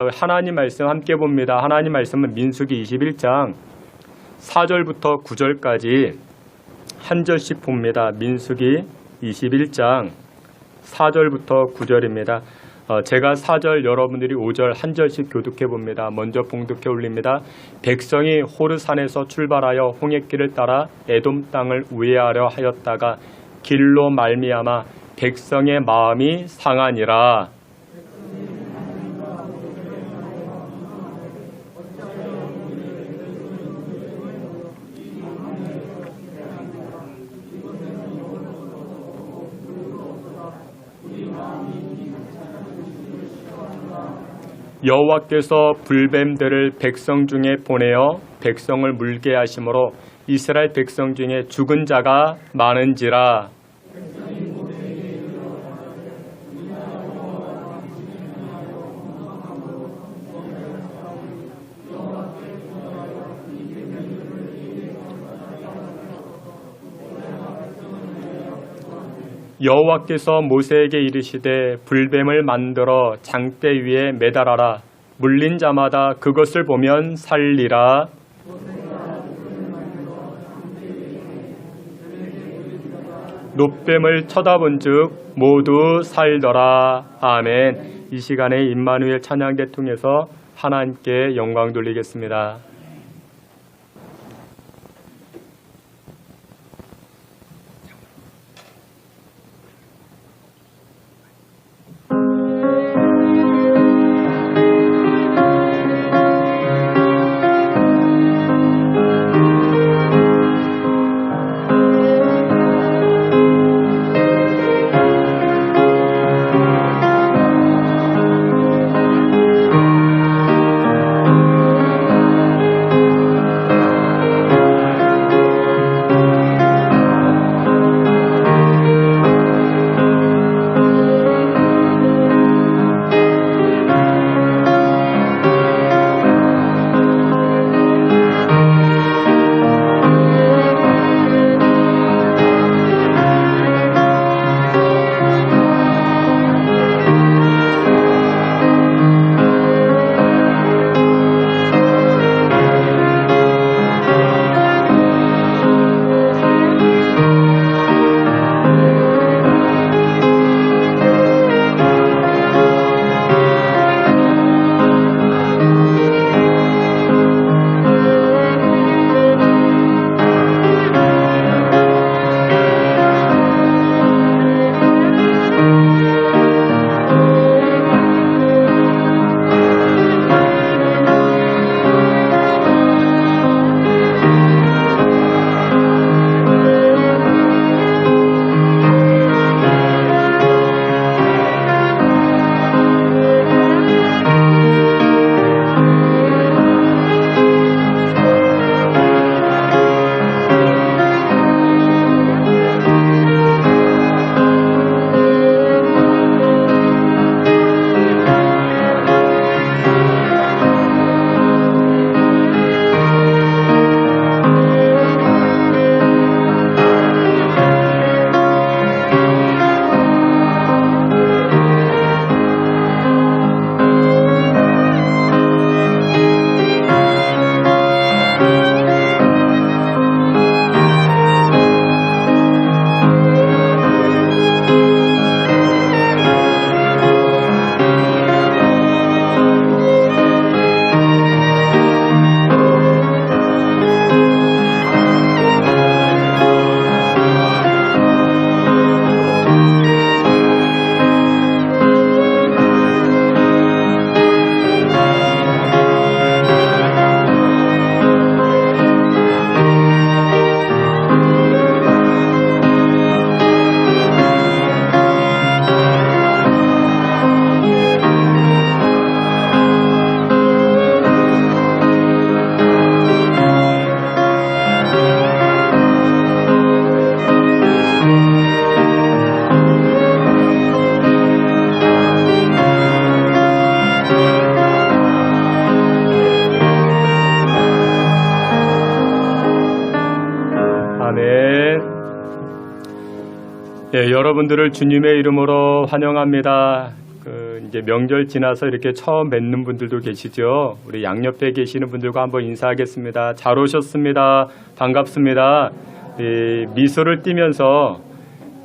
하나님 말씀 함께 봅니다. 하나님 말씀은 민수기 21장 4절부터 9절까지 한 절씩 봅니다. 민수기 21장 4절부터 9절입니다. 제가 4절, 여러분들이 5절 한 절씩 교독해 봅니다. 먼저 봉독해 올립니다. 백성이 호르산에서 출발하여 홍해길을 따라 에돔 땅을 우회하려 하였다가 길로 말미암아 백성의 마음이 상하니라. 여호와께서 불뱀들을 백성 중에 보내어 백성을 물게 하심으로 이스라엘 백성 중에 죽은 자가 많은지라. 여호와께서 모세에게 이르시되 불뱀을 만들어 장대 위에 매달아라. 물린 자마다 그것을 보면 살리라. 놋뱀을 쳐다본즉 모두 살더라. 아멘. 이 시간에 임마누엘 찬양대 통해서 하나님께 영광 돌리겠습니다. 예, 여러분들을 주님의 이름으로 환영합니다. 이제 명절 지나서 이렇게 처음 뵙는 분들도 계시죠. 우리 양옆에 계시는 분들과 한번 인사하겠습니다. 잘 오셨습니다. 반갑습니다. 미소를 띠면서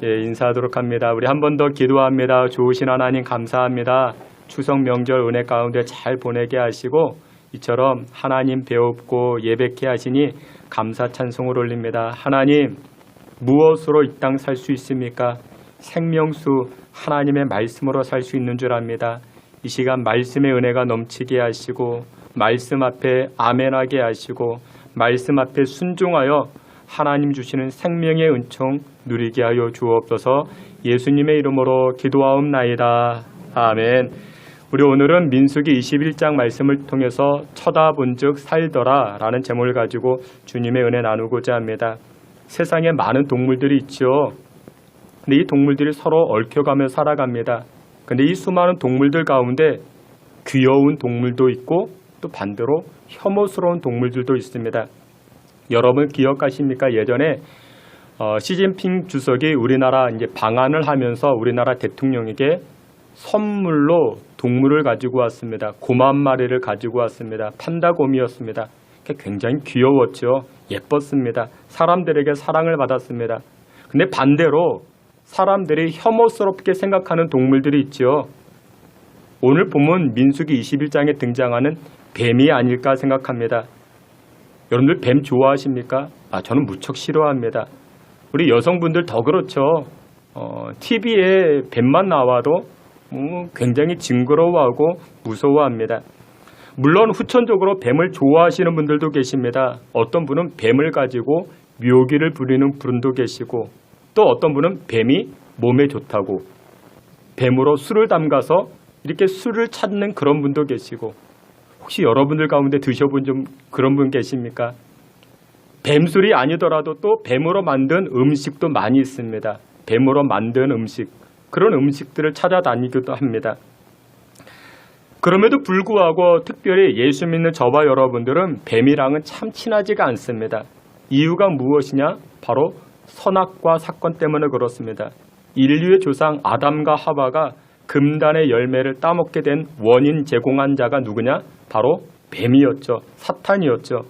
인사하도록 합니다. 우리 한 번 더 기도합니다. 좋으신 하나님 감사합니다. 추석 명절 은혜 가운데 잘 보내게 하시고 이처럼 하나님 배웁고 예배케 하시니 감사 찬송을 올립니다. 하나님 무엇으로 이 땅 살 수 있습니까? 생명수 하나님의 말씀으로 살 수 있는 줄 압니다. 이 시간 말씀의 은혜가 넘치게 하시고 말씀 앞에 아멘하게 하시고 말씀 앞에 순종하여 하나님 주시는 생명의 은총 누리게 하여 주옵소서. 예수님의 이름으로 기도하옵나이다. 아멘. 우리 오늘은 민수기 21장 말씀을 통해서 쳐다본즉 살더라 라는 제목을 가지고 주님의 은혜 나누고자 합니다. 세상에 많은 동물들이 있죠. 근데 이 동물들이 서로 얽혀가며 살아갑니다. 근데 이 수많은 동물들 가운데 귀여운 동물도 있고 또 반대로 혐오스러운 동물들도 있습니다. 여러분 기억하십니까? 예전에 시진핑 주석이 우리나라 이제 방한을 하면서 우리나라 대통령에게 선물로 동물을 가지고 왔습니다. 곰 한 마리를 가지고 왔습니다. 판다곰이었습니다. 굉장히 귀여웠죠. 예뻤습니다. 사람들에게 사랑을 받았습니다. 근데 반대로 사람들이 혐오스럽게 생각하는 동물들이 있죠. 오늘 본문 민수기 21장에 등장하는 뱀이 아닐까 생각합니다. 여러분들 뱀 좋아하십니까? 저는 무척 싫어합니다. 우리 여성분들 더 그렇죠. TV에 뱀만 나와도 굉장히 징그러워하고 무서워합니다. 물론 후천적으로 뱀을 좋아하시는 분들도 계십니다. 어떤 분은 뱀을 가지고 묘기를 부리는 분도 계시고 또 어떤 분은 뱀이 몸에 좋다고 뱀으로 술을 담가서 이렇게 술을 찾는 그런 분도 계시고 혹시 여러분들 가운데 드셔본 좀 그런 분 계십니까? 뱀술이 아니더라도 또 뱀으로 만든 음식도 많이 있습니다. 뱀으로 만든 음식, 그런 음식들을 찾아다니기도 합니다. 그럼에도 불구하고 특별히 예수 믿는 저와 여러분들은 뱀이랑은 참 친하지가 않습니다. 이유가 무엇이냐? 바로 선악과 사건 때문에 그렇습니다. 인류의 조상 아담과 하와가 금단의 열매를 따먹게 된 원인 제공한 자가 누구냐? 바로 뱀이었죠. 사탄이었죠.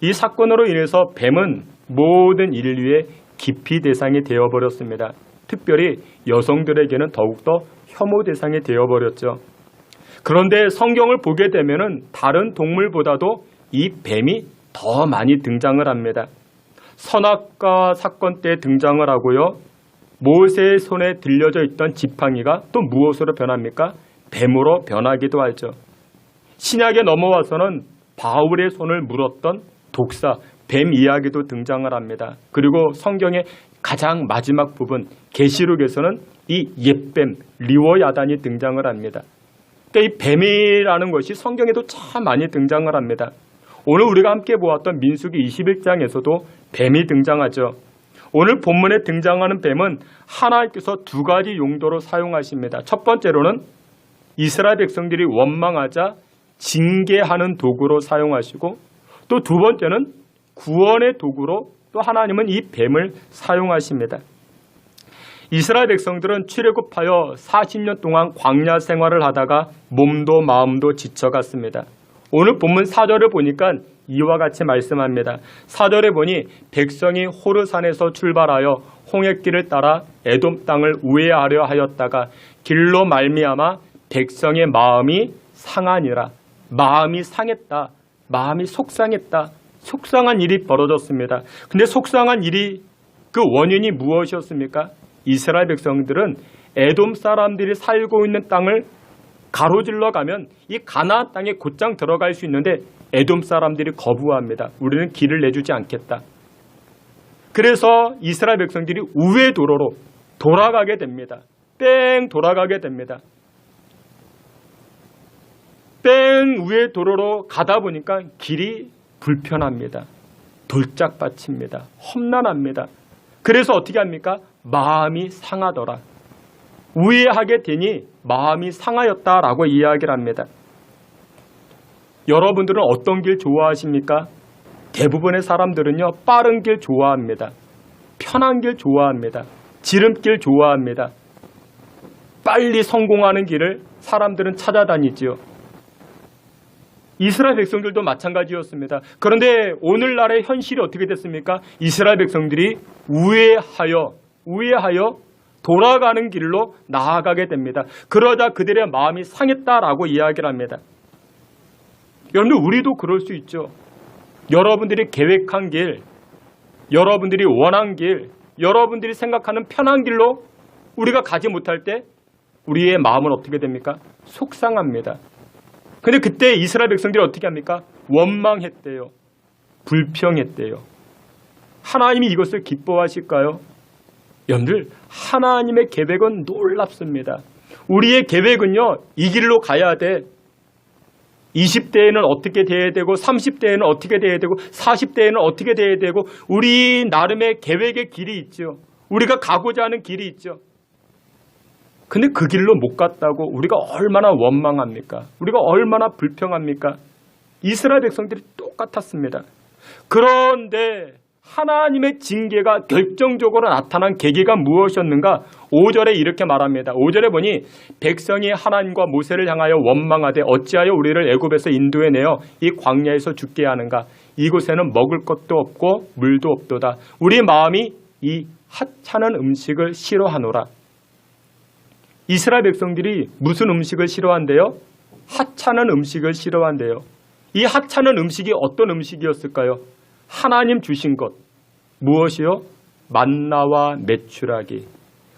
이 사건으로 인해서 뱀은 모든 인류의 기피 대상이 되어버렸습니다. 특별히 여성들에게는 더욱더 혐오 대상이 되어버렸죠. 그런데 성경을 보게 되면은 다른 동물보다도 이 뱀이 더 많이 등장을 합니다. 선악과 사건 때 등장을 하고요. 모세의 손에 들려져 있던 지팡이가 또 무엇으로 변합니까? 뱀으로 변하기도 하죠. 신약에 넘어와서는 바울의 손을 물었던 독사, 뱀 이야기도 등장을 합니다. 그리고 성경의 가장 마지막 부분, 계시록에서는 이 옛뱀, 리워야단이 등장을 합니다. 그러니까 이 뱀이라는 것이 성경에도 참 많이 등장을 합니다. 오늘 우리가 함께 보았던 민수기 21장에서도 뱀이 등장하죠. 오늘 본문에 등장하는 뱀은 하나님께서 두 가지 용도로 사용하십니다. 첫 번째로는 이스라엘 백성들이 원망하자 징계하는 도구로 사용하시고 또 두 번째는 구원의 도구로 또 하나님은 이 뱀을 사용하십니다. 이스라엘 백성들은 출애굽하여 40년 동안 광야 생활을 하다가 몸도 마음도 지쳐갔습니다. 오늘 본문 4절을 보니까 이와 같이 말씀합니다. 4절에 보니 백성이 호르산에서 출발하여 홍해길을 따라 에돔 땅을 우회하려 하였다가 길로 말미암아 백성의 마음이 상하니라. 마음이 상했다. 마음이 속상했다. 속상한 일이 벌어졌습니다. 근데 속상한 일이 그 원인이 무엇이었습니까? 이스라엘 백성들은 에돔 사람들이 살고 있는 땅을 가로질러 가면 이 가나안 땅에 곧장 들어갈 수 있는데 에돔 사람들이 거부합니다. 우리는 길을 내주지 않겠다. 그래서 이스라엘 백성들이 우회 도로로 돌아가게 됩니다. 뺑 돌아가게 됩니다. 뺑 우회 도로로 가다 보니까 길이 불편합니다. 돌짝밭입니다. 험난합니다. 그래서 어떻게 합니까? 마음이 상하더라. 우회하게 되니 마음이 상하였다라고 이야기를 합니다. 여러분들은 어떤 길 좋아하십니까? 대부분의 사람들은요, 빠른 길 좋아합니다. 편한 길 좋아합니다. 지름길 좋아합니다. 빨리 성공하는 길을 사람들은 찾아다니지요. 이스라엘 백성들도 마찬가지였습니다. 그런데 오늘날의 현실이 어떻게 됐습니까? 이스라엘 백성들이 우회하여 돌아가는 길로 나아가게 됩니다. 그러자 그들의 마음이 상했다라고 이야기를 합니다. 여러분들, 우리도 그럴 수 있죠. 여러분들이 계획한 길, 여러분들이 원한 길, 여러분들이 생각하는 편한 길로 우리가 가지 못할 때 우리의 마음은 어떻게 됩니까? 속상합니다. 근데 그때 이스라엘 백성들이 어떻게 합니까? 원망했대요. 불평했대요. 하나님이 이것을 기뻐하실까요? 여러분들, 하나님의 계획은 놀랍습니다. 우리의 계획은요, 이 길로 가야 돼. 20대에는 어떻게 돼야 되고, 30대에는 어떻게 돼야 되고, 40대에는 어떻게 돼야 되고, 우리 나름의 계획의 길이 있죠. 우리가 가고자 하는 길이 있죠. 근데 그 길로 못 갔다고 우리가 얼마나 원망합니까? 우리가 얼마나 불평합니까? 이스라엘 백성들이 똑같았습니다. 그런데 하나님의 징계가 결정적으로 나타난 계기가 무엇이었는가? 5절에 이렇게 말합니다. 5절에 보니 백성이 하나님과 모세를 향하여 원망하되 어찌하여 우리를 애굽에서 인도해내어 이 광야에서 죽게 하는가? 이곳에는 먹을 것도 없고 물도 없도다. 우리 마음이 이 하찮은 음식을 싫어하노라. 이스라엘 백성들이 무슨 음식을 싫어한대요? 하찮은 음식을 싫어한대요. 이 하찮은 음식이 어떤 음식이었을까요? 하나님 주신 것. 무엇이요? 만나와 메추라기.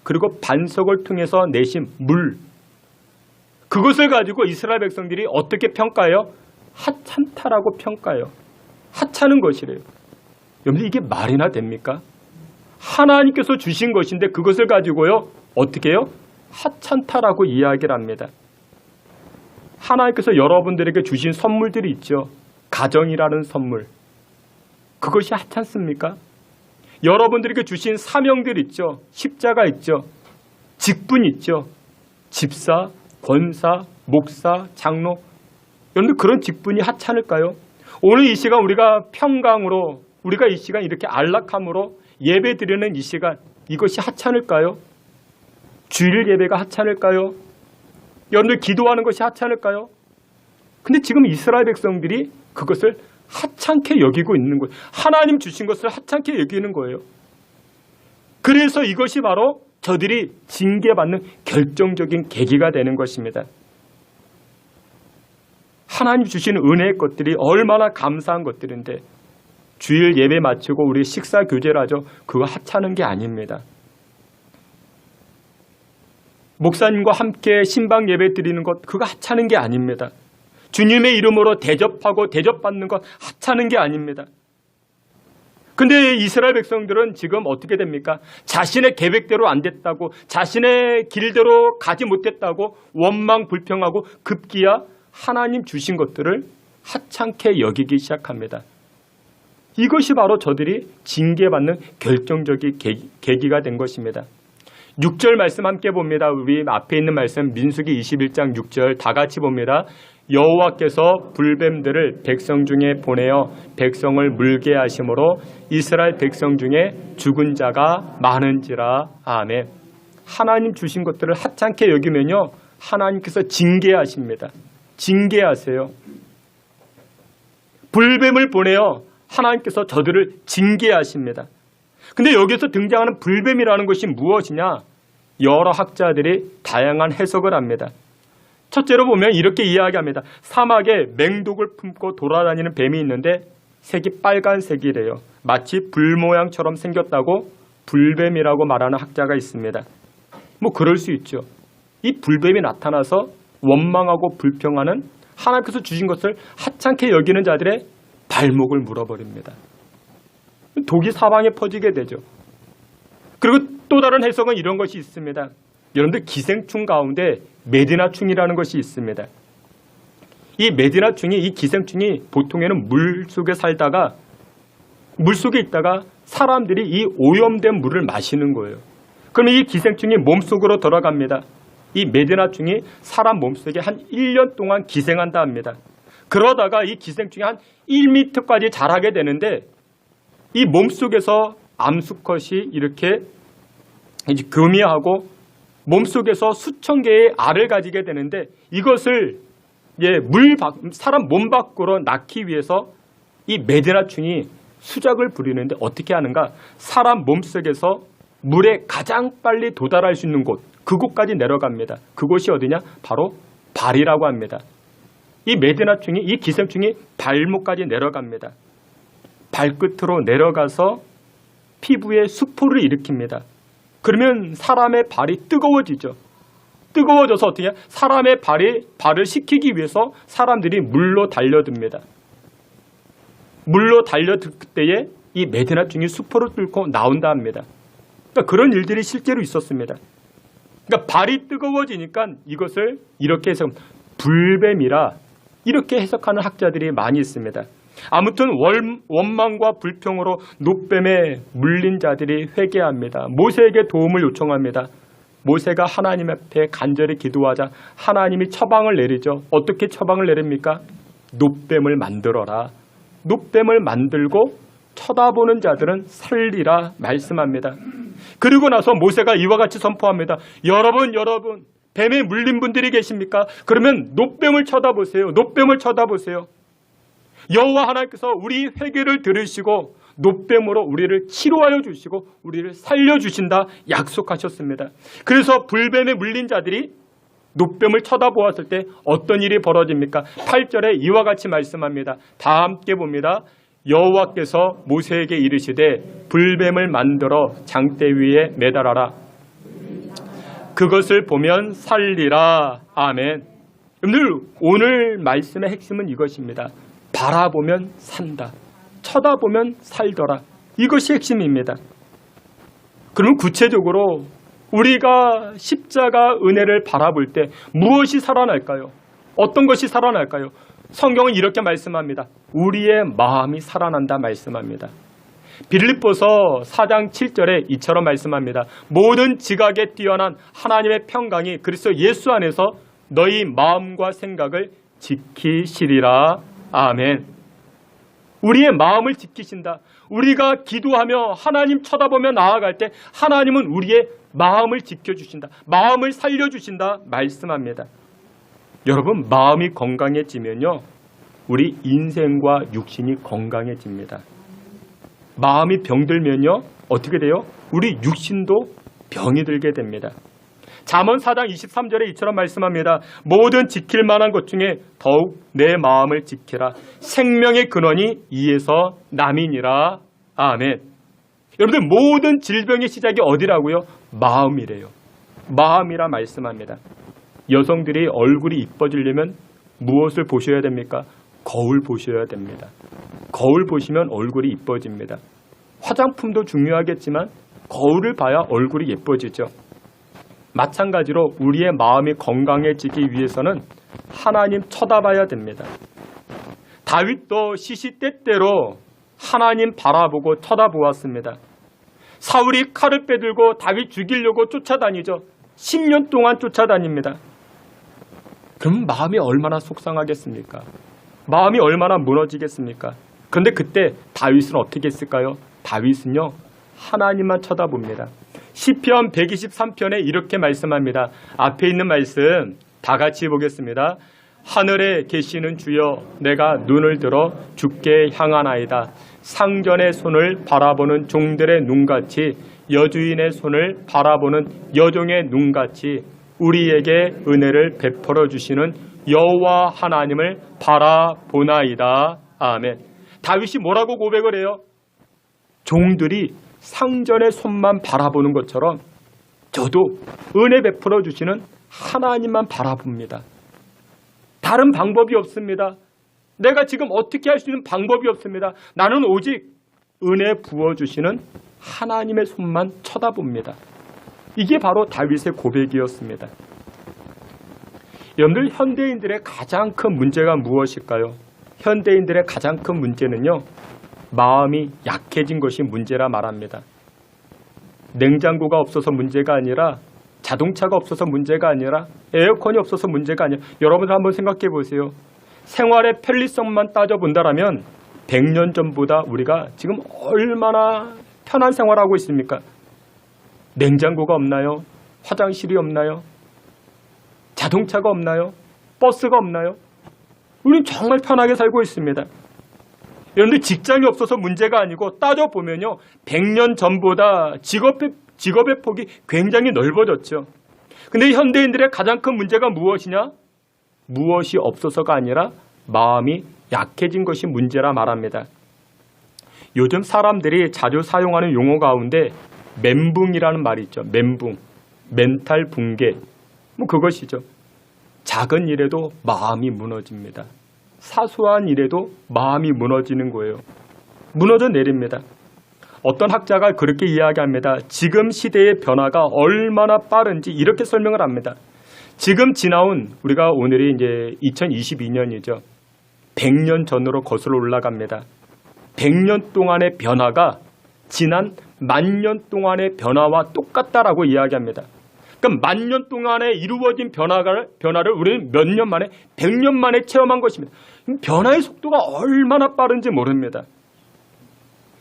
그리고 반석을 통해서 내신 물. 그것을 가지고 이스라엘 백성들이 어떻게 평가해요? 하찮다라고 평가해요. 하찮은 것이래요. 여러분, 이게 말이나 됩니까? 하나님께서 주신 것인데 그것을 가지고요, 어떻게 해요? 하찮다라고 이야기를 합니다. 하나님께서 여러분들에게 주신 선물들이 있죠. 가정이라는 선물. 그것이 하찮습니까? 여러분들에게 주신 사명들 있죠. 십자가 있죠. 직분 있죠. 집사, 권사, 목사, 장로. 여러분들, 그런 직분이 하찮을까요? 오늘 이 시간 우리가 평강으로, 우리가 이 시간 이렇게 안락함으로 예배 드리는 이 시간, 이것이 하찮을까요? 주일 예배가 하찮을까요? 여러분들, 기도하는 것이 하찮을까요? 근데 지금 이스라엘 백성들이 그것을 하찮게 여기고 있는 거예요. 하나님 주신 것을 하찮게 여기는 거예요. 그래서 이것이 바로 저들이 징계받는 결정적인 계기가 되는 것입니다. 하나님 주신 은혜의 것들이 얼마나 감사한 것들인데 주일 예배 마치고 우리 식사 교제를 하죠. 그거 하찮은 게 아닙니다. 목사님과 함께 신방 예배 드리는 것, 그거 하찮은 게 아닙니다. 주님의 이름으로 대접하고 대접받는 것 하찮은 게 아닙니다. 근데 이스라엘 백성들은 지금 어떻게 됩니까? 자신의 계획대로 안 됐다고, 자신의 길대로 가지 못했다고 원망 불평하고 급기야 하나님 주신 것들을 하찮게 여기기 시작합니다. 이것이 바로 저들이 징계받는 결정적인 계기가 된 것입니다. 6절 말씀 함께 봅니다. 우리 앞에 있는 말씀 민수기 21장 6절 다 같이 봅니다. 여호와께서 불뱀들을 백성 중에 보내어 백성을 물게 하심으로 이스라엘 백성 중에 죽은 자가 많은지라. 아멘. 하나님 주신 것들을 하찮게 여기면요, 하나님께서 징계하십니다. 징계하세요. 불뱀을 보내어 하나님께서 저들을 징계하십니다. 근데 여기서 등장하는 불뱀이라는 것이 무엇이냐? 여러 학자들이 다양한 해석을 합니다. 첫째로 보면 이렇게 이야기합니다. 사막에 맹독을 품고 돌아다니는 뱀이 있는데 색이 빨간색이래요. 마치 불 모양처럼 생겼다고 불뱀이라고 말하는 학자가 있습니다. 뭐 그럴 수 있죠. 이 불뱀이 나타나서 원망하고 불평하는, 하나님께서 주신 것을 하찮게 여기는 자들의 발목을 물어버립니다. 독이 사방에 퍼지게 되죠. 그리고 또 다른 해석은 이런 것이 있습니다. 여러분들, 기생충 가운데 메디나충이라는 것이 있습니다. 이 메디나충이, 이 기생충이 보통에는 물속에 살다가, 물속에 있다가 사람들이 이 오염된 물을 마시는 거예요. 그러면 이 기생충이 몸속으로 들어갑니다. 이 메디나충이 사람 몸속에 한 1년 동안 기생한다 합니다. 그러다가 이 기생충이 한 1m까지 자라게 되는데 이 몸속에서 암수컷이 이렇게 이제 교미하고 몸속에서 수천 개의 알을 가지게 되는데 이것을 사람 몸 밖으로 낳기 위해서 이 메데나충이 수작을 부리는데 어떻게 하는가? 사람 몸속에서 물에 가장 빨리 도달할 수 있는 곳, 그곳까지 내려갑니다. 그곳이 어디냐? 바로 발이라고 합니다. 이 메데나충이, 이 기생충이 발목까지 내려갑니다. 발끝으로 내려가서 피부에 수포를 일으킵니다. 그러면 사람의 발이 뜨거워지죠. 뜨거워져서 어떻게 해요? 사람의 발을 식히기 위해서 사람들이 물로 달려듭니다. 물로 달려들 때에 이 메데나충이 수포를 뚫고 나온다 합니다. 그러니까 그런 일들이 실제로 있었습니다. 그러니까 발이 뜨거워지니까 이것을 이렇게 해서 불뱀이라 이렇게 해석하는 학자들이 많이 있습니다. 아무튼 원망과 불평으로 노뱀에 물린 자들이 회개합니다. 모세에게 도움을 요청합니다. 모세가 하나님 앞에 간절히 기도하자 하나님이 처방을 내리죠. 어떻게 처방을 내립니까? 노뱀을 만들어라. 노뱀을 만들고 쳐다보는 자들은 살리라 말씀합니다. 그리고 나서 모세가 이와 같이 선포합니다. 여러분 뱀에 물린 분들이 계십니까? 그러면 노뱀을 쳐다보세요. 노뱀을 쳐다보세요. 여호와 하나님께서 우리 회개를 들으시고 노뱀으로 우리를 치료하여 주시고 우리를 살려주신다 약속하셨습니다. 그래서 불뱀에 물린 자들이 노뱀을 쳐다보았을 때 어떤 일이 벌어집니까? 8절에 이와 같이 말씀합니다. 다 함께 봅니다. 여호와께서 모세에게 이르시되 불뱀을 만들어 장대 위에 매달아라. 그것을 보면 살리라. 아멘. 여러분들 오늘 말씀의 핵심은 이것입니다. 바라보면 산다. 쳐다보면 살더라. 이것이 핵심입니다. 그러면 구체적으로 우리가 십자가 은혜를 바라볼 때 무엇이 살아날까요? 어떤 것이 살아날까요? 성경은 이렇게 말씀합니다. 우리의 마음이 살아난다 말씀합니다. 빌립보서 4장 7절에 이처럼 말씀합니다. 모든 지각에 뛰어난 하나님의 평강이 그리스도 예수 안에서 너희 마음과 생각을 지키시리라. 아멘. 우리의 마음을 지키신다. 우리가 기도하며 하나님 쳐다보며 나아갈 때 하나님은 우리의 마음을 지켜주신다. 마음을 살려주신다 말씀합니다. 여러분 마음이 건강해지면요 우리 인생과 육신이 건강해집니다. 마음이 병들면요 어떻게 돼요? 우리 육신도 병이 들게 됩니다. 잠언 4장 23절에 이처럼 말씀합니다. 모든 지킬 만한 것 중에 더욱 내 마음을 지키라. 생명의 근원이 이에서 남이니라. 아멘. 여러분들 모든 질병의 시작이 어디라고요? 마음이래요. 마음이라 말씀합니다. 여성들이 얼굴이 이뻐지려면 무엇을 보셔야 됩니까? 거울 보셔야 됩니다. 거울 보시면 얼굴이 이뻐집니다. 화장품도 중요하겠지만 거울을 봐야 얼굴이 예뻐지죠. 마찬가지로 우리의 마음이 건강해지기 위해서는 하나님 쳐다봐야 됩니다. 다윗도 시시때때로 하나님 바라보고 쳐다보았습니다. 사울이 칼을 빼들고 다윗 죽이려고 쫓아다니죠. 10년 동안 쫓아다닙니다. 그럼 마음이 얼마나 속상하겠습니까? 마음이 얼마나 무너지겠습니까? 그런데 그때 다윗은 어떻게 했을까요? 다윗은요 하나님만 쳐다봅니다. 시편 123편에 이렇게 말씀합니다. 앞에 있는 말씀 다 같이 보겠습니다. 하늘에 계시는 주여 내가 눈을 들어 주께 향하나이다. 상전의 손을 바라보는 종들의 눈같이 여주인의 손을 바라보는 여종의 눈같이 우리에게 은혜를 베풀어 주시는 여호와 하나님을 바라보나이다. 아멘. 다윗이 뭐라고 고백을 해요? 종들이 상전의 손만 바라보는 것처럼 저도 은혜 베풀어 주시는 하나님만 바라봅니다. 다른 방법이 없습니다. 내가 지금 어떻게 할 수 있는 방법이 없습니다. 나는 오직 은혜 부어주시는 하나님의 손만 쳐다봅니다. 이게 바로 다윗의 고백이었습니다. 여러분들 현대인들의 가장 큰 문제가 무엇일까요? 현대인들의 가장 큰 문제는요. 마음이 약해진 것이 문제라 말합니다. 냉장고가 없어서 문제가 아니라 자동차가 없어서 문제가 아니라 에어컨이 없어서 문제가 아니라 여러분들 한번 생각해 보세요. 생활의 편리성만 따져본다라면 100년 전보다 우리가 지금 얼마나 편한 생활하고 있습니까? 냉장고가 없나요? 화장실이 없나요? 자동차가 없나요? 버스가 없나요? 우리는 정말 편하게 살고 있습니다. 그런데 직장이 없어서 문제가 아니고 따져보면요, 100년 전보다 직업의 폭이 굉장히 넓어졌죠. 근데 현대인들의 가장 큰 문제가 무엇이냐? 무엇이 없어서가 아니라 마음이 약해진 것이 문제라 말합니다. 요즘 사람들이 자주 사용하는 용어 가운데 멘붕이라는 말이 있죠. 멘붕, 멘탈 붕괴, 그것이죠. 작은 일에도 마음이 무너집니다. 사소한 일에도 마음이 무너지는 거예요. 무너져 내립니다. 어떤 학자가 그렇게 이야기합니다. 지금 시대의 변화가 얼마나 빠른지 이렇게 설명을 합니다. 지금 지나온, 우리가 오늘이 이제 2022년이죠. 100년 전으로 거슬러 올라갑니다. 100년 동안의 변화가 지난 10,000년 동안의 변화와 똑같다라고 이야기합니다. 그러니까 10,000년 동안에 이루어진 변화를 우리는 몇 년 만에, 100년 만에 체험한 것입니다. 변화의 속도가 얼마나 빠른지 모릅니다.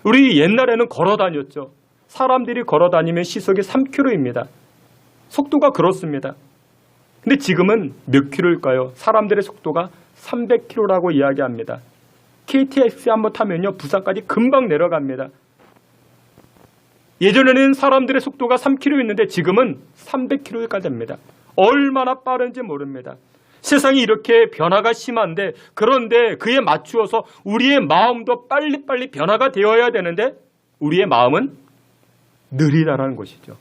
우리 옛날에는 걸어 다녔죠. 사람들이 걸어 다니면 시속이 3km입니다. 속도가 그렇습니다. 근데 지금은 몇 킬로일까요? 사람들의 속도가 300km라고 이야기합니다. KTX 한번 타면요, 부산까지 금방 내려갑니다. 예전에는 사람들의 속도가 3km였는데 지금은 300km가 됩니다. 얼마나 빠른지 모릅니다. 세상이 이렇게 변화가 심한데, 그런데 그에 맞추어서 우리의 마음도 빨리빨리 변화가 되어야 되는데 우리의 마음은 느리다라는 것이죠.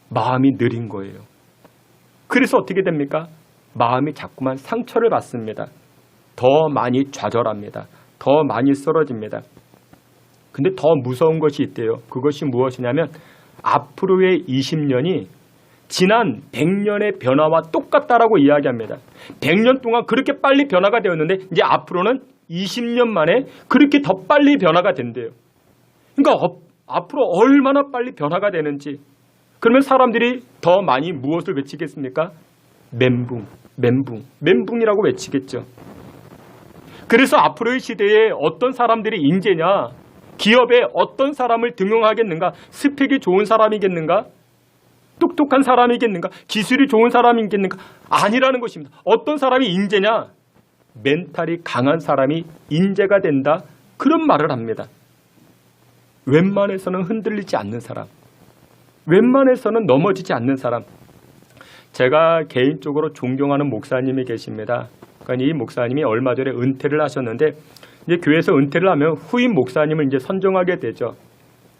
마음이 느린 거예요. 그래서 어떻게 됩니까? 마음이 자꾸만 상처를 받습니다. 더 많이 좌절합니다. 더 많이 쓰러집니다. 근데 더 무서운 것이 있대요. 그것이 무엇이냐면 앞으로의 20년이 지난 100년의 변화와 똑같다라고 이야기합니다. 100년 동안 그렇게 빨리 변화가 되었는데 이제 앞으로는 20년 만에 그렇게 더 빨리 변화가 된대요. 그러니까 앞으로 얼마나 빨리 변화가 되는지. 그러면 사람들이 더 많이 무엇을 외치겠습니까? 멘붕이라고 외치겠죠. 그래서 앞으로의 시대에 어떤 사람들이 인재냐, 기업에 어떤 사람을 등용하겠는가, 스펙이 좋은 사람이겠는가, 똑똑한 사람이겠는가, 기술이 좋은 사람이겠는가, 아니라는 것입니다. 어떤 사람이 인재냐, 멘탈이 강한 사람이 인재가 된다, 그런 말을 합니다. 웬만해서는 흔들리지 않는 사람, 웬만해서는 넘어지지 않는 사람. 제가 개인적으로 존경하는 목사님이 계십니다. 그러니까 이 목사님이 얼마 전에 은퇴를 하셨는데, 이제 교회에서 은퇴를 하면 후임 목사님을 이제 선정하게 되죠.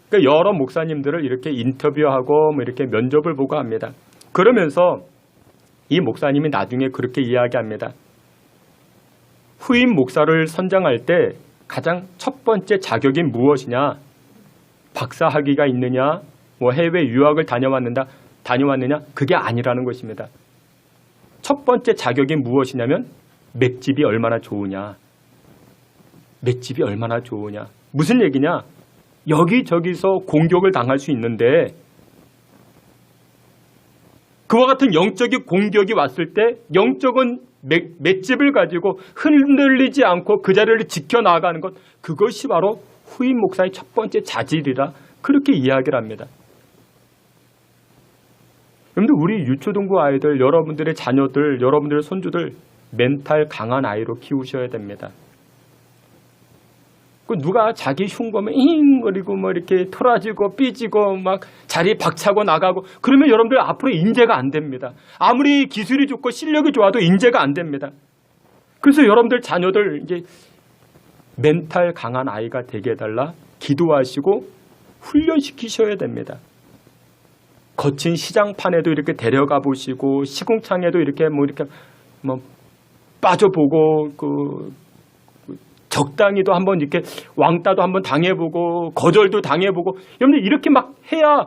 그러니까 여러 목사님들을 이렇게 인터뷰하고 이렇게 면접을 보고 합니다. 그러면서 이 목사님이 나중에 그렇게 이야기합니다. 후임 목사를 선정할 때 가장 첫 번째 자격이 무엇이냐? 박사 학위가 있느냐? 해외 유학을 다녀왔느냐? 그게 아니라는 것입니다. 첫 번째 자격이 무엇이냐면 맷집이 얼마나 좋으냐? 맷집이 얼마나 좋으냐? 무슨 얘기냐? 여기저기서 공격을 당할 수 있는데 그와 같은 영적인 공격이 왔을 때 영적인 맷집을 가지고 흔들리지 않고 그 자리를 지켜나가는 것, 그것이 바로 후임 목사의 첫 번째 자질이라 그렇게 이야기를 합니다. 여러분들, 우리 유초등부 아이들, 여러분들의 자녀들, 여러분들의 손주들 멘탈 강한 아이로 키우셔야 됩니다. 누가 자기 흉보면 잉거리고 이렇게 토라지고 삐지고 막 자리에 박차고 나가고 그러면 여러분들 앞으로 인재가 안 됩니다. 아무리 기술이 좋고 실력이 좋아도 인재가 안 됩니다. 그래서 여러분들 자녀들 이제 멘탈 강한 아이가 되게 해달라 기도하시고 훈련시키셔야 됩니다. 거친 시장판에도 이렇게 데려가 보시고 시궁창에도 이렇게 빠져보고 적당히도 한번 이렇게 왕따도 한번 당해보고 거절도 당해보고 여러분들 이렇게 막 해야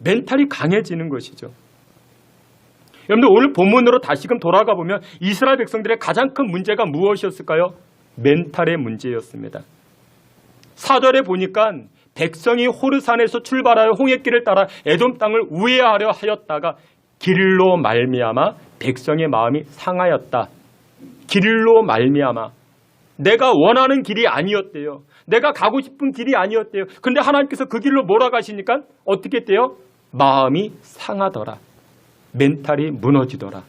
멘탈이 강해지는 것이죠. 여러분들 오늘 본문으로 다시금 돌아가 보면 이스라엘 백성들의 가장 큰 문제가 무엇이었을까요? 멘탈의 문제였습니다. 4절에 보니까 백성이 호르산에서 출발하여 홍해길을 따라 에돔 땅을 우회하려 하였다가 길로 말미암아 백성의 마음이 상하였다. 길로 말미암아 내가 원하는 길이 아니었대요. 내가 가고 싶은 길이 아니었대요. 그런데 하나님께서 그 길로 몰아가시니까 어떻게 했대요? 마음이 상하더라. 멘탈이 무너지더라.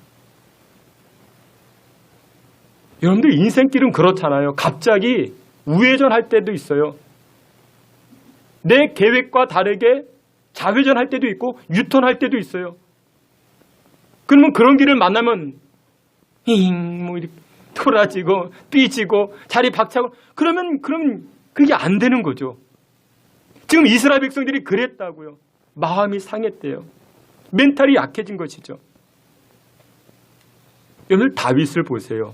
여러분들 인생길은 그렇잖아요. 갑자기 우회전할 때도 있어요. 내 계획과 다르게 좌회전할 때도 있고 유턴할 때도 있어요. 그러면 그런 길을 만나면 뭐 이렇게 돌아지고 삐지고 자리 박차고 그러면 그게 안 되는 거죠. 지금 이스라엘 백성들이 그랬다고요. 마음이 상했대요. 멘탈이 약해진 것이죠. 여러분 다윗을 보세요.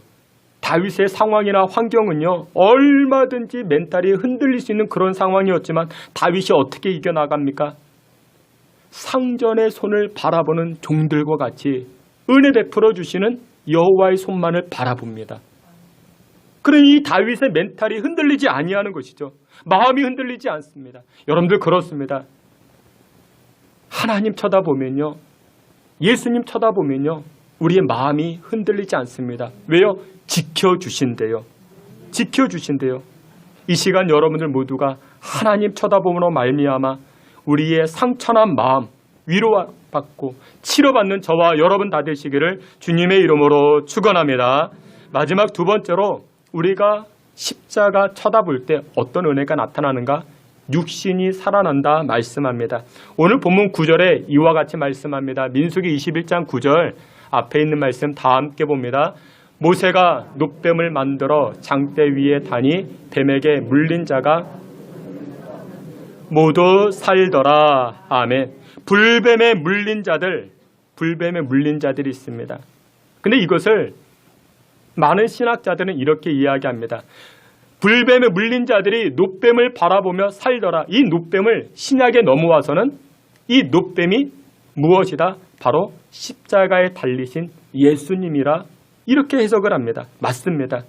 다윗의 상황이나 환경은요, 얼마든지 멘탈이 흔들릴 수 있는 그런 상황이었지만 다윗이 어떻게 이겨나갑니까? 상전의 손을 바라보는 종들과 같이 은혜 베풀어 주시는 여호와의 손만을 바라봅니다. 그러니 이 다윗의 멘탈이 흔들리지 아니하는 것이죠. 마음이 흔들리지 않습니다. 여러분들 그렇습니다. 하나님 쳐다보면요, 예수님 쳐다보면요, 우리의 마음이 흔들리지 않습니다. 왜요? 지켜주신대요. 지켜주신대요. 이 시간 여러분들 모두가 하나님 쳐다봄으로 말미암아 우리의 상처난 마음 위로받고 치료받는 저와 여러분 다 되시기를 주님의 이름으로 축원합니다. 마지막 두 번째로 우리가 십자가 쳐다볼 때 어떤 은혜가 나타나는가? 육신이 살아난다 말씀합니다. 오늘 본문 9절에 이와 같이 말씀합니다. 민수기 21장 9절 앞에 있는 말씀 다 함께 봅니다. 모세가 놋뱀을 만들어 장대 위에 다니 뱀에게 물린 자가 모두 살더라. 아멘. 불뱀에 물린 자들이 있습니다. 근데 이것을 많은 신학자들은 이렇게 이야기합니다. 불뱀에 물린 자들이 놋뱀을 바라보며 살더라. 이 놋뱀을 신약에 넘어와서는 이 놋뱀이 무엇이다? 바로 십자가에 달리신 예수님이라 이렇게 해석을 합니다. 맞습니다.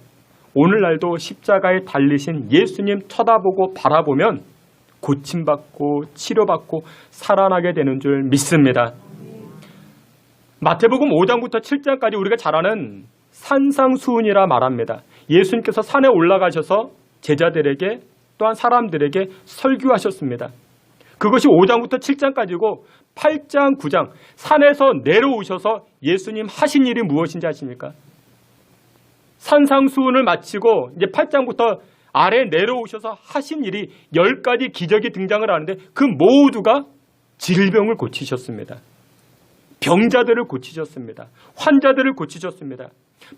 오늘날도 십자가에 달리신 예수님 쳐다보고 바라보면 고침받고 치료받고 살아나게 되는 줄 믿습니다. 마태복음 5장부터 7장까지 우리가 잘 아는 산상수훈이라 말합니다. 예수님께서 산에 올라가셔서 제자들에게 또한 사람들에게 설교하셨습니다. 그것이 5장부터 7장까지고 8장, 9장 산에서 내려오셔서 예수님 하신 일이 무엇인지 아십니까? 산상수훈을 마치고 이제 8장부터 아래 내려오셔서 하신 일이 10가지 기적이 등장을 하는데 그 모두가 질병을 고치셨습니다. 병자들을 고치셨습니다. 환자들을 고치셨습니다.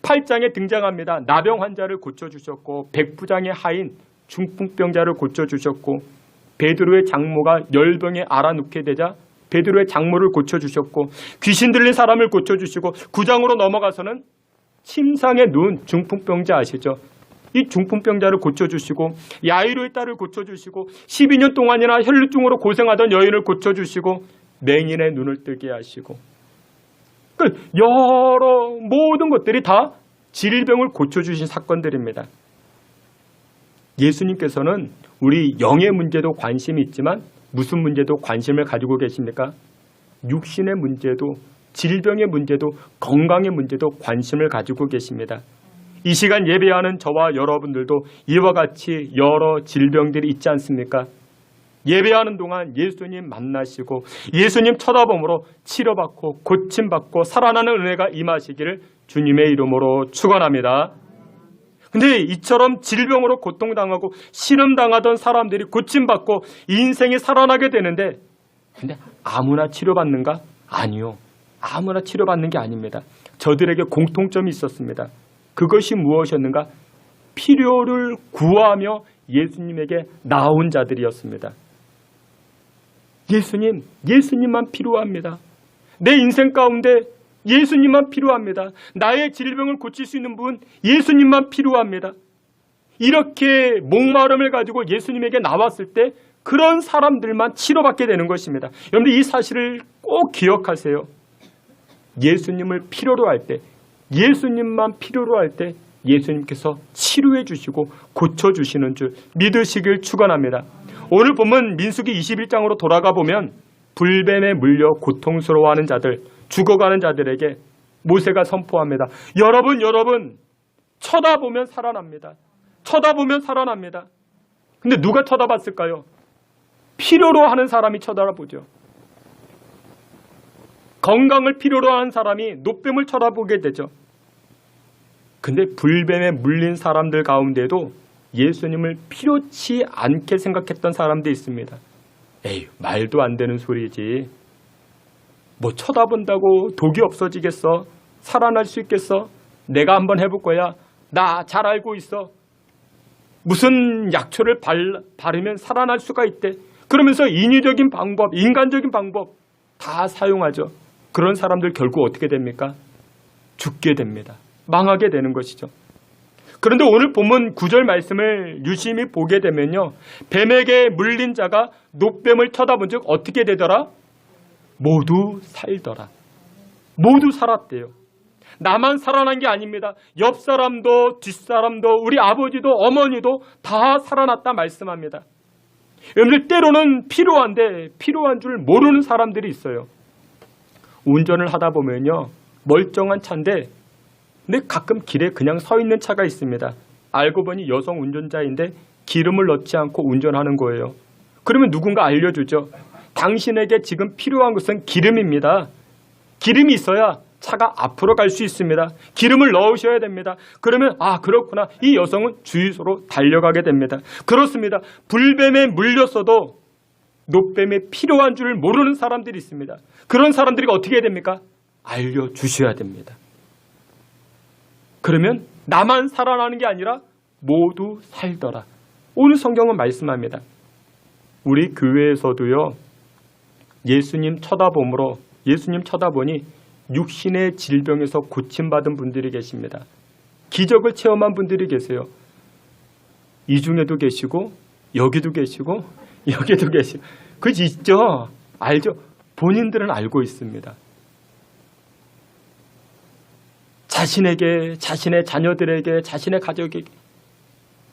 8장에 등장합니다. 나병 환자를 고쳐주셨고 백부장의 하인 중풍병자를 고쳐주셨고 베드로의 장모가 열병에 앓아눕게 되자 베드로의 장모를 고쳐주셨고 귀신 들린 사람을 고쳐주시고 9장으로 넘어가서는 침상에 누운 중풍병자 아시죠? 이 중풍병자를 고쳐주시고 야이로의 딸을 고쳐주시고 12년 동안이나 혈루증으로 고생하던 여인을 고쳐주시고 맹인의 눈을 뜨게 하시고 여러 모든 것들이 다 질병을 고쳐주신 사건들입니다. 예수님께서는 우리 영의 문제도 관심이 있지만 무슨 문제도 관심을 가지고 계십니까? 육신의 문제도 질병의 문제도 건강의 문제도 관심을 가지고 계십니다. 이 시간 예배하는 저와 여러분들도 이와 같이 여러 질병들이 있지 않습니까? 예배하는 동안 예수님 만나시고 예수님 쳐다봄으로 치료받고 고침받고 살아나는 은혜가 임하시기를 주님의 이름으로 축원합니다. 근데 이처럼 질병으로 고통당하고 시름당하던 사람들이 고침받고 인생이 살아나게 되는데 근데 아무나 치료받는가? 아니요. 아무나 치료받는 게 아닙니다. 저들에게 공통점이 있었습니다. 그것이 무엇이었는가? 필요를 구하며 예수님에게 나온 자들이었습니다. 예수님만 필요합니다. 내 인생 가운데 예수님만 필요합니다. 나의 질병을 고칠 수 있는 분 예수님만 필요합니다. 이렇게 목마름을 가지고 예수님에게 나왔을 때 그런 사람들만 치료받게 되는 것입니다. 여러분들 이 사실을 꼭 기억하세요. 예수님을 필요로 할 때, 예수님만 필요로 할 때 예수님께서 치료해 주시고 고쳐주시는 줄 믿으시길 축원합니다. 오늘 보면 민수기 21장으로 돌아가 보면 불뱀에 물려 고통스러워하는 자들, 죽어가는 자들에게 모세가 선포합니다. 여러분 쳐다보면 살아납니다. 쳐다보면 살아납니다. 근데 누가 쳐다봤을까요? 필요로 하는 사람이 쳐다보죠. 건강을 필요로 하는 사람이 노뱀을 쳐다보게 되죠. 근데 불뱀에 물린 사람들 가운데도 예수님을 필요치 않게 생각했던 사람도 있습니다. 에이, 말도 안 되는 소리지. 뭐 쳐다본다고 독이 없어지겠어? 살아날 수 있겠어? 내가 한번 해볼 거야. 나 잘 알고 있어. 무슨 약초를 바르면 살아날 수가 있대. 그러면서 인위적인 방법, 인간적인 방법 다 사용하죠. 그런 사람들 결국 어떻게 됩니까? 죽게 됩니다. 망하게 되는 것이죠. 그런데 오늘 본문 9절 말씀을 유심히 보게 되면요. 뱀에게 물린 자가 노뱀을 쳐다본 즉 어떻게 되더라? 모두 살더라. 모두 살았대요. 나만 살아난 게 아닙니다. 옆 사람도 뒷사람도 우리 아버지도 어머니도 다 살아났다 말씀합니다. 여러분들 때로는 필요한데 필요한 줄 모르는 사람들이 있어요. 운전을 하다 보면요. 멀쩡한 차인데 근데 가끔 길에 그냥 서 있는 차가 있습니다. 알고 보니 여성 운전자인데 기름을 넣지 않고 운전하는 거예요. 그러면 누군가 알려주죠. 당신에게 지금 필요한 것은 기름입니다. 기름이 있어야 차가 앞으로 갈 수 있습니다. 기름을 넣으셔야 됩니다. 그러면 아 그렇구나. 이 여성은 주유소로 달려가게 됩니다. 그렇습니다. 불뱀에 물렸어도 노뱀에 필요한 줄 모르는 사람들이 있습니다. 그런 사람들이 어떻게 해야 됩니까? 알려주셔야 됩니다. 그러면 나만 살아나는 게 아니라 모두 살더라. 오늘 성경은 말씀합니다. 우리 교회에서도요. 예수님 쳐다보니 육신의 질병에서 고침받은 분들이 계십니다. 기적을 체험한 분들이 계세요. 이 중에도 계시고 여기도 계시고 여기도 계시고 그지 있죠? 알죠? 본인들은 알고 있습니다. 자신에게, 자신의 자녀들에게, 자신의 가족에게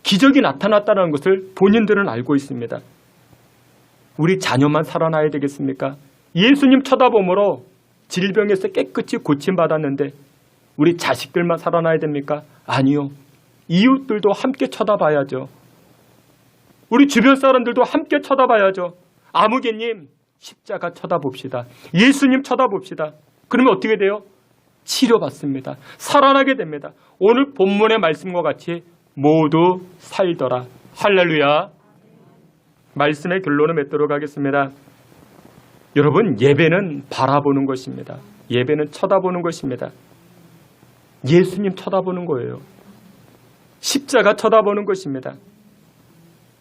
기적이 나타났다는 것을 본인들은 알고 있습니다. 우리 자녀만 살아나야 되겠습니까? 예수님 쳐다봄으로 질병에서 깨끗이 고침받았는데 우리 자식들만 살아나야 됩니까? 아니요. 이웃들도 함께 쳐다봐야죠. 우리 주변 사람들도 함께 쳐다봐야죠. 아무개님 십자가 쳐다봅시다. 예수님 쳐다봅시다. 그러면 어떻게 돼요? 치료받습니다. 살아나게 됩니다. 오늘 본문의 말씀과 같이 모두 살더라. 할렐루야. 말씀의 결론을 맺도록 하겠습니다. 여러분, 예배는 바라보는 것입니다. 예배는 쳐다보는 것입니다. 예수님 쳐다보는 거예요. 십자가 쳐다보는 것입니다.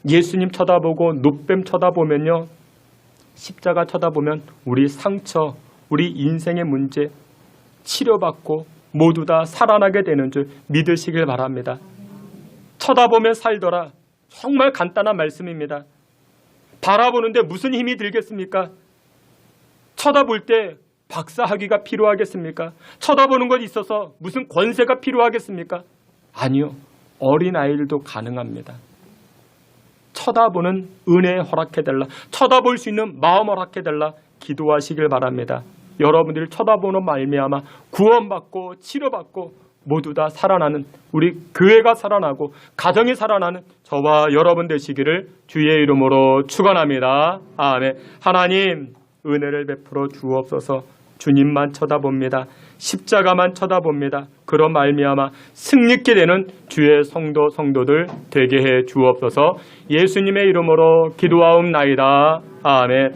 예수님 쳐다보고 노뱀 쳐다보면요. 십자가 쳐다보면 우리 상처, 우리 인생의 문제 치료받고 모두 다 살아나게 되는 줄 믿으시길 바랍니다. 쳐다보면 살더라. 정말 간단한 말씀입니다. 바라보는데 무슨 힘이 들겠습니까? 쳐다볼 때 박사학위가 필요하겠습니까? 쳐다보는 것 있어서 무슨 권세가 필요하겠습니까? 아니요. 어린아이들도 가능합니다. 쳐다보는 은혜 허락해달라. 쳐다볼 수 있는 마음 허락해달라. 기도하시길 바랍니다. 여러분들이 쳐다보는 말미암아 구원받고 치료받고 모두 다 살아나는 우리 교회가 살아나고 가정이 살아나는 저와 여러분 되시기를 주의 이름으로 축원합니다. 아멘. 하나님 은혜를 베풀어 주옵소서. 주님만 쳐다봅니다. 십자가만 쳐다봅니다. 그런 말미암아 승리케 되는 주의 성도들 되게 해 주옵소서. 예수님의 이름으로 기도하옵나이다. 아멘.